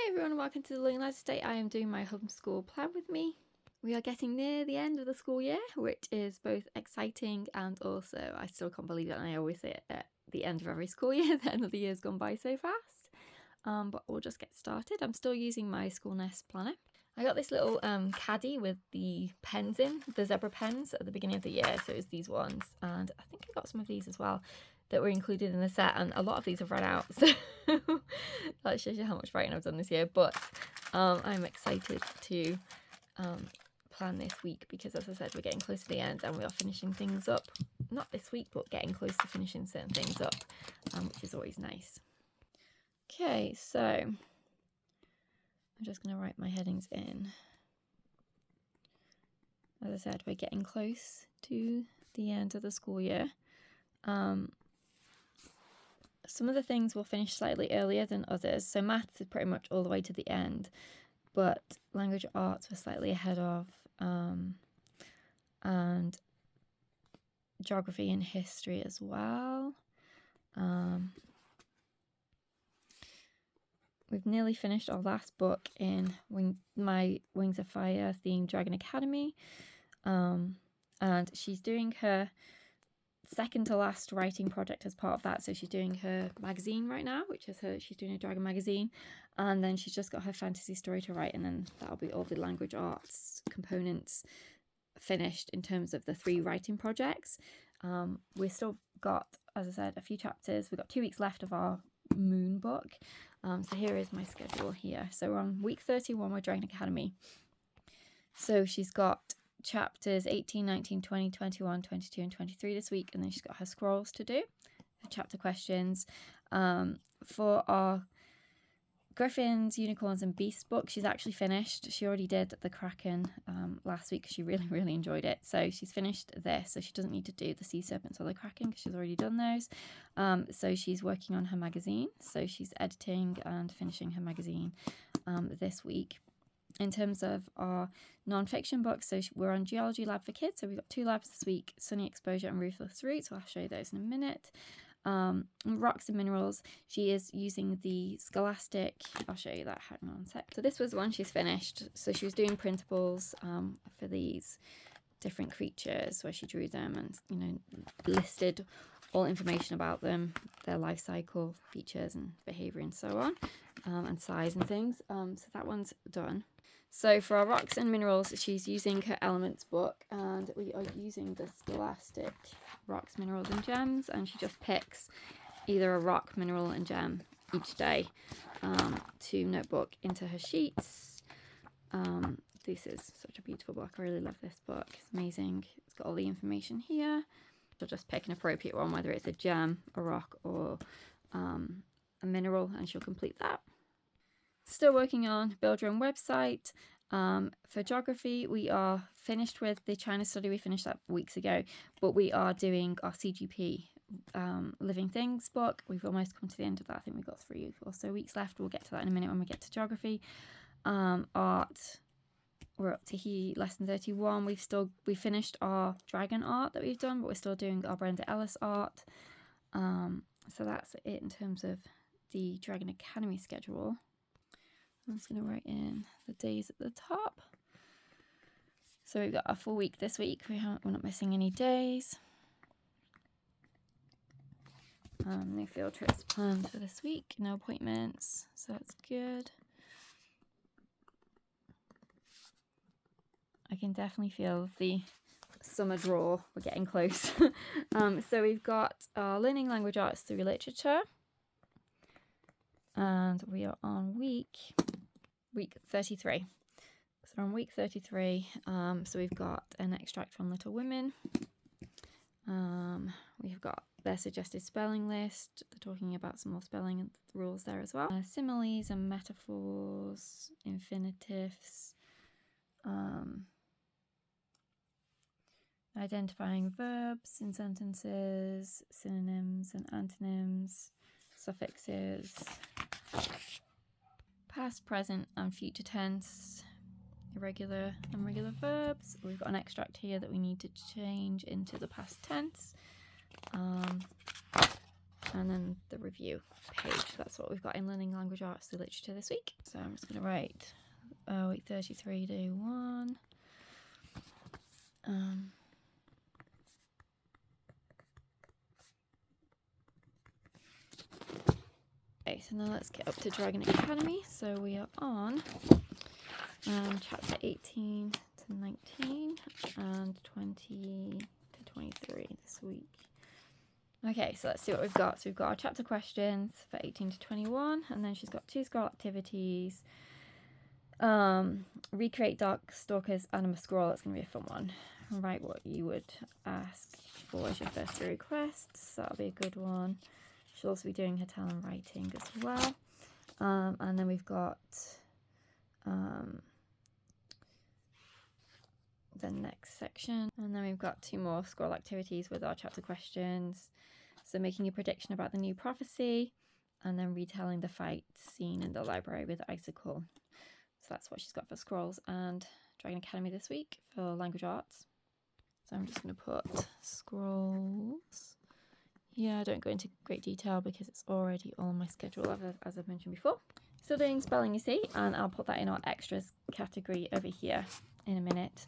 Hey everyone, welcome to the Learning Ladder. Today I am doing my homeschool plan with me. We are getting near the end of the school year, which is both exciting and also I still can't believe it, and I always say it at the end of every school year. The end of the year has gone by so fast. But we'll just get started. I'm still using my School Nest planner. I got this little caddy with the pens in, the zebra pens at the beginning of the year, so it was these ones, and I think I got some of these as well that were included in the set, and a lot of these have run out, so that shows you how much writing I've done this year. But I'm excited to plan this week because, as I said, we're getting close to the end and we are finishing things up, not this week, but getting close to finishing certain things up, which is always nice. Okay, so I'm just going to write my headings in. As I said, we're getting close to the end of the school year. Some of the things will finish slightly earlier than others. So maths is pretty much all the way to the end, but language arts we're slightly ahead of, and geography and history as well. We've nearly finished our last book in my Wings of Fire themed Dragon Academy, and she's doing her second to last writing project as part of that. So she's doing her magazine right now, which is she's doing a dragon magazine, and then she's just got her fantasy story to write, and then that'll be all the language arts components finished in terms of the 3 writing projects. We've still got, as I said, a few chapters. We've got 2 weeks left of our moon book. So here is my schedule here. So we're on week 31 with Dragon Academy. So she's got chapters 18, 19, 20, 21, 22 and 23 this week, and then she's got her scrolls to do, her chapter questions. For our Griffins, Unicorns and Beasts book, she's actually finished. She already did the Kraken last week because she really enjoyed it, so she's finished this, so she doesn't need to do the Sea Serpents or the Kraken because she's already done those. So she's working on her magazine, so she's editing and finishing her magazine this week. In terms of our non-fiction books, so we're on Geology Lab for Kids, so we've got 2 labs this week, Sunny Exposure and Ruthless Roots, so I'll show you those in a minute. Rocks and Minerals, she is using the Scholastic, I'll show you that, hang on a sec. So this was the one she's finished, so she was doing printables for these different creatures where she drew them and, you know, listed all information about them, their life cycle, features and behaviour and so on, and size and things. So that one's done. So for our Rocks and Minerals, she's using her Elements book, and we are using the Scholastic Rocks, Minerals and Gems, and she just picks either a rock, mineral and gem each day to notebook into her sheets. This is such a beautiful book. I really love this book. It's amazing. It's got all the information here. She'll just pick an appropriate one, whether it's a gem, a rock or a mineral, and she'll complete that. Still working on Build Your Own Website. For geography, we are finished with the China study. We finished that weeks ago, but we are doing our CGP Living Things book. We've almost come to the end of that. I think we've got 3 or so weeks left. We'll get to that in a minute when we get to geography. Art, we're up to here, lesson 31. We finished our dragon art that we've done, but we're still doing our Brenda Ellis art. So that's it in terms of the Dragon Academy schedule. I'm just going to write in the days at the top. So we've got a full week this week. We're not missing any days. No field trips planned for this week. No appointments, so that's good. I can definitely feel the summer draw. We're getting close. So we've got our Learning Language Arts through Literature. And we are on week 33. So we're on week 33. So we've got an extract from Little Women. We've got their suggested spelling list. They're talking about some more spelling and rules there as well. Similes and metaphors, infinitives, identifying verbs in sentences, synonyms and antonyms, suffixes, past, present and future tense, irregular and regular verbs. We've got an extract here that we need to change into the past tense. and then the review page. That's what we've got in Learning Language Arts through Literature this week. So I'm just going to write week 33, day 1. Okay, so now let's get up to Dragon Academy. So we are on chapter 18 to 19 and 20 to 23 this week. Okay, so let's see what we've got. So we've got our chapter questions for 18 to 21, and then she's got 2 scroll activities. Recreate Dark Stalker's Anima Scroll. It's going to be a fun one. Write what you would ask for as your first 3 requests. That'll be a good one. She'll also be doing her talent writing as well. And then we've got the next section. And then we've got 2 more scroll activities with our chapter questions. So making a prediction about the new prophecy, and then retelling the fight scene in the library with Icicle. So that's what she's got for scrolls and Dragon Academy this week for language arts. So I'm just going to put scrolls. Yeah, I don't go into great detail because it's already on my schedule as I've mentioned before. Still doing spelling, you see, and I'll put that in our extras category over here in a minute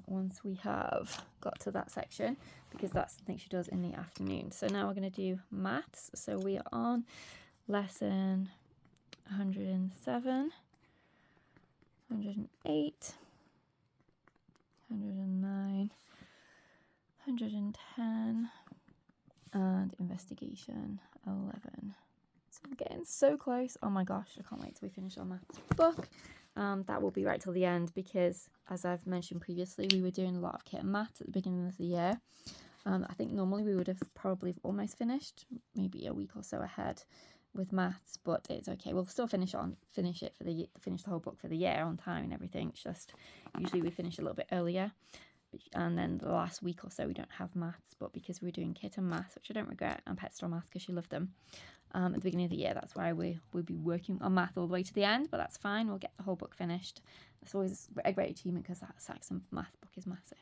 once we have got to that section, because that's something she does in the afternoon. So now we're going to do maths. So we are on lesson 107, 108, 109, 110, and investigation 11. So I'm getting so close. Oh my gosh, I can't wait till we finish our maths book. That will be right till the end, because as I've mentioned previously, we were doing a lot of kit and maths at the beginning of the year. I think normally we would have probably almost finished, maybe a week or so ahead with maths, but it's okay. We'll still finish the whole book for the year on time and everything. It's just usually we finish a little bit earlier, and then the last week or so we don't have maths, but because we're doing kit and maths, which I don't regret, and Pet Store maths because she loved them at the beginning of the year, that's why we'll be working on math all the way to the end, but that's fine. We'll get the whole book finished. That's always a great achievement because that Saxon math book is massive.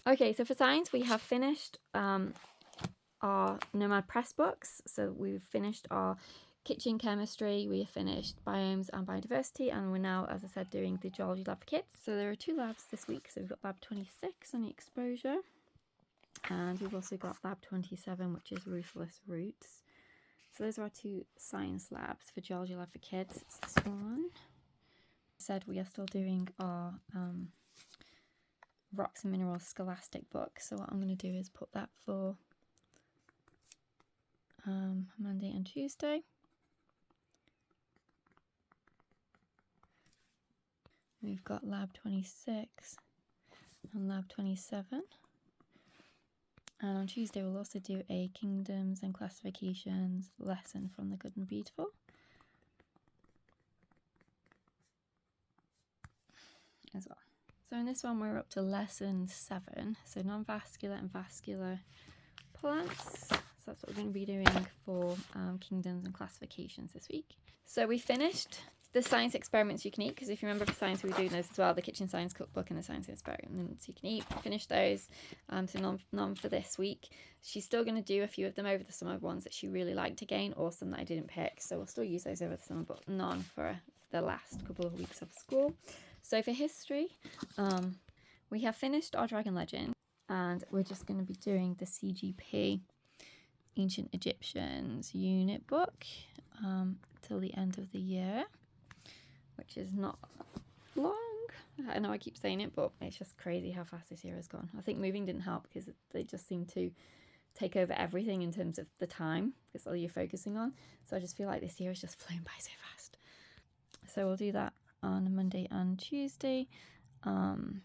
Okay, so for science we have finished our Nomad Press books. So we've finished our kitchen chemistry, we have finished biomes and biodiversity, and we're now, as I said, doing the geology lab for kids. So there are 2 labs this week. So we've got lab 26 on the exposure, and we've also got lab 27, which is ruthless roots. So those are our 2 science labs for geology lab for kids. It's this one. I said we are still doing our rocks and minerals scholastic book. So what I'm going to do is put that for Monday and Tuesday. We've got lab 26 and lab 27. And on Tuesday we'll also do a kingdoms and classifications lesson from the Good and Beautiful. As well. So in this one we're up to lesson 7. So non-vascular and vascular plants. So that's what we're going to be doing for kingdoms and classifications this week. So we finished the science experiments you can eat, because if you remember for science we were doing those as well, the kitchen science cookbook and the science experiments you can eat. Finish those. So none for this week. She's still going to do a few of them over the summer, ones that she really liked again, or some that I didn't pick, so we'll still use those over the summer, but none for the last couple of weeks of school. So for history, we have finished our Dragon Legend, and we're just going to be doing the CGP Ancient Egyptians unit book till the end of the year, which is not long. I know I keep saying it, but it's just crazy how fast this year has gone. I think moving didn't help, because they just seem to take over everything in terms of the time. That's all you're focusing on. So I just feel like this year has just flown by so fast. So we'll do that on Monday and Tuesday. And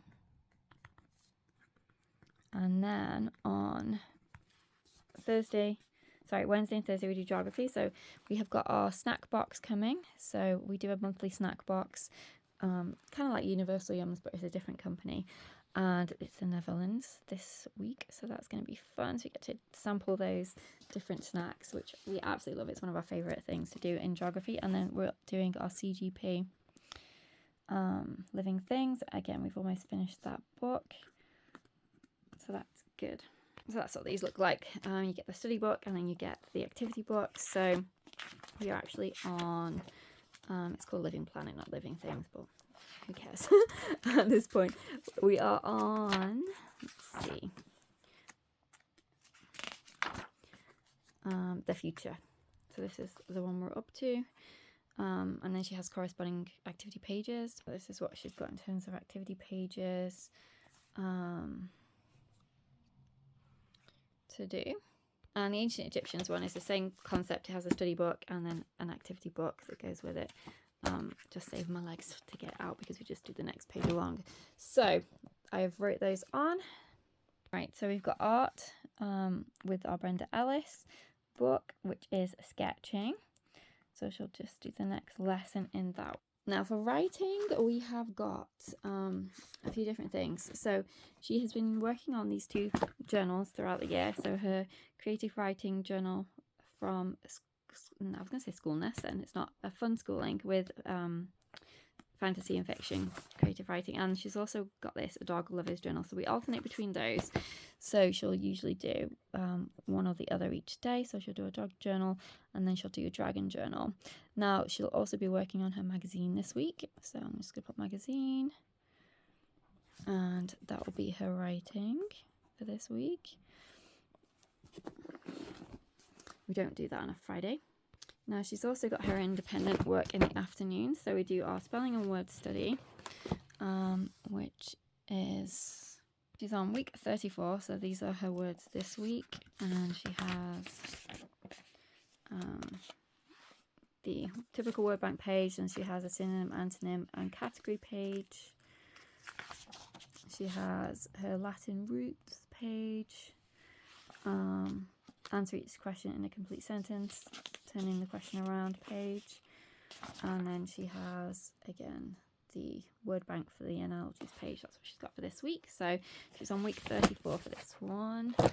then on Wednesday and Thursday we do geography. So we have got our snack box coming. So we do a monthly snack box, kind of like Universal Yums, but it's a different company. And it's the Netherlands this week, so that's going to be fun. So we get to sample those different snacks, which we absolutely love. It's one of our favourite things to do in geography. And then we're doing our CGP Living Things. Again, we've almost finished that book, so that's good. So that's what these look like. You get the study book and then you get the activity book. So we are actually on, it's called Living Planning, not Living Things, but who cares at this point. We are on, let's see, the future. So this is the one we're up to. And then she has corresponding activity pages. This is what she's got in terms of activity pages to do. And the Ancient Egyptians one is the same concept. It has a study book and then an activity book that goes with it. Just save my legs to get out because we just do the next page along. So I've wrote those on. Right, so we've got art with our Brenda Ellis book, which is sketching. So she'll just do the next lesson in that. Now for writing, we have got a few different things. So she has been working on these 2 journals throughout the year. So her creative writing journal from, I was going to say School Nest, and it's not, a fun schooling with fantasy and fiction creative writing. And she's also got this, a dog lovers journal. So we alternate between those. So she'll usually do one or the other each day. So she'll do a dog journal and then she'll do a dragon journal. Now she'll also be working on her magazine this week. So I'm just going to put magazine. And that will be her writing for this week. We don't do that on a Friday. Now she's also got her independent work in the afternoon. So we do our spelling and word study, which is, she's on week 34. So these are her words this week. And she has the typical word bank page, and she has a synonym, antonym and category page. She has her Latin roots page. Answer each question in a complete sentence, turning the question around page. And then she has, again, the word bank for the analogies page. That's what she's got for this week. So she's on week 34 for this one. So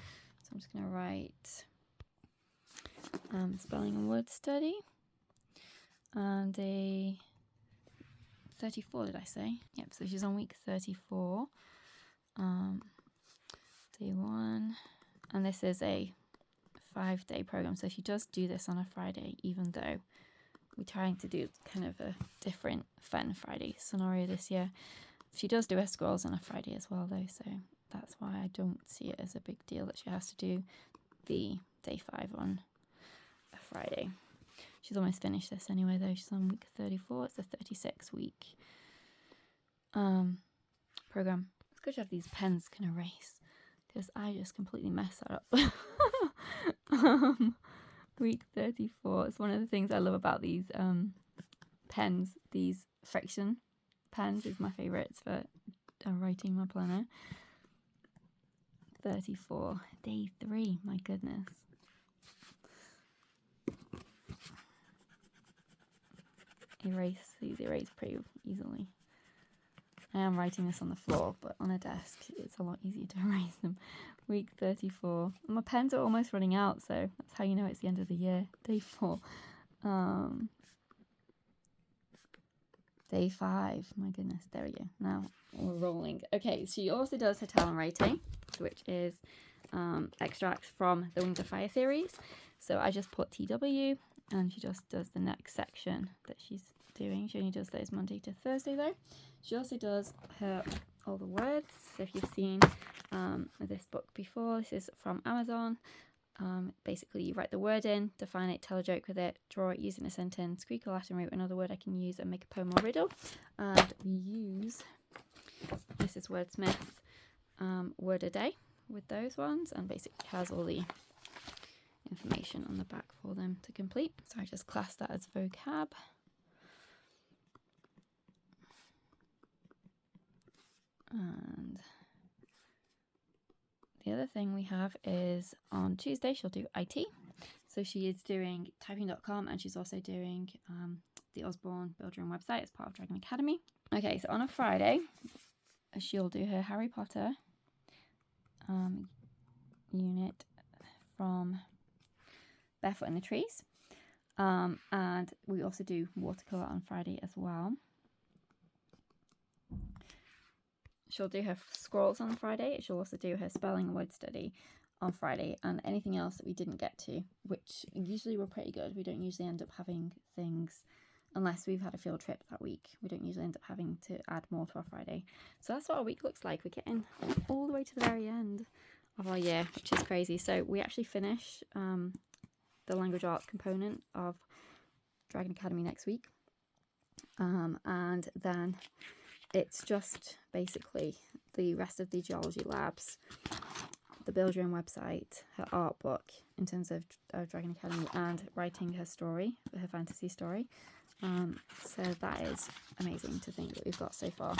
I'm just going to write spelling and word study. And a 34, did I say? Yep, so she's on week 34. Day 1. And this is a 5-day program, so she does do this on a Friday, even though we're trying to do kind of a different fun Friday scenario this year. She does do her scrolls on a Friday as well though, so that's why I don't see it as a big deal that she has to do the day 5 on a Friday. She's almost finished this anyway though. She's on week 34. It's a 36-week program. It's good to have these pens can erase, because I just completely messed that up. Week 34. It's one of the things I love about these pens. These friction pens is my favourites for writing my planner. 34. Day 3. My goodness. These erase pretty easily. I am writing this on the floor, but on a desk it's a lot easier to erase them. Week 34. My pens are almost running out, so that's how you know it's the end of the year. Day 4. Day 5. My goodness, there we go. Now we're rolling. Okay, she also does her talent writing, which is extracts from the Wings of Fire series. So I just put TW, and she just does the next section that she's doing. She only does those Monday to Thursday though. She also does all the words. So if you've seen this book before, this is from Amazon. Basically you write the word in, define it, tell a joke with it, draw it using a sentence, Greek or Latin root, another word I can use, and make a poem or riddle. And we use Mrs. Wordsmith word a day with those ones, and basically has all the information on the back for them to complete. So I just class that as vocab. And the other thing we have is on Tuesday she'll do IT. So she is doing typing.com, and she's also doing the Osborne Build Your Own website as part of Dragon Academy. Okay, so on a Friday she'll do her Harry Potter unit from Barefoot in the Trees. And we also do watercolour on Friday as well. She'll do her scrolls on Friday. She'll also do her spelling and word study on Friday, and anything else that we didn't get to, which usually we're pretty good. We don't usually end up having things, unless we've had a field trip that week. We don't usually end up having to add more to our Friday. So that's what our week looks like. We're getting all the way to the very end of our year, which is crazy. So we actually finish the language arts component of Dragon Academy next week. And then it's just basically the rest of the geology labs, the Build Your Own Website, her art book in terms of Dragon Academy, and writing her story, her fantasy story. So that is amazing to think that we've got so far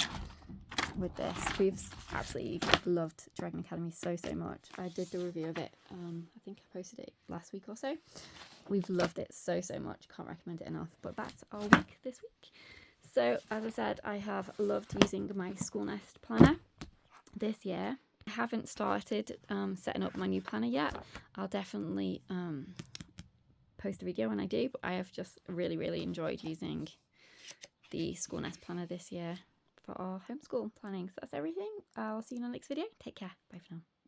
with this. We've absolutely loved Dragon Academy so much. I did the review of it, I think I posted it last week or so. We've loved it so much, can't recommend it enough. But that's our week this week. So as I said, I have loved using my School Nest planner this year. I haven't started setting up my new planner yet. I'll definitely post a video when I do, but I have just really enjoyed using the School Nest planner this year for our homeschool planning. So that's everything. I'll see you in the next video. Take care. Bye for now.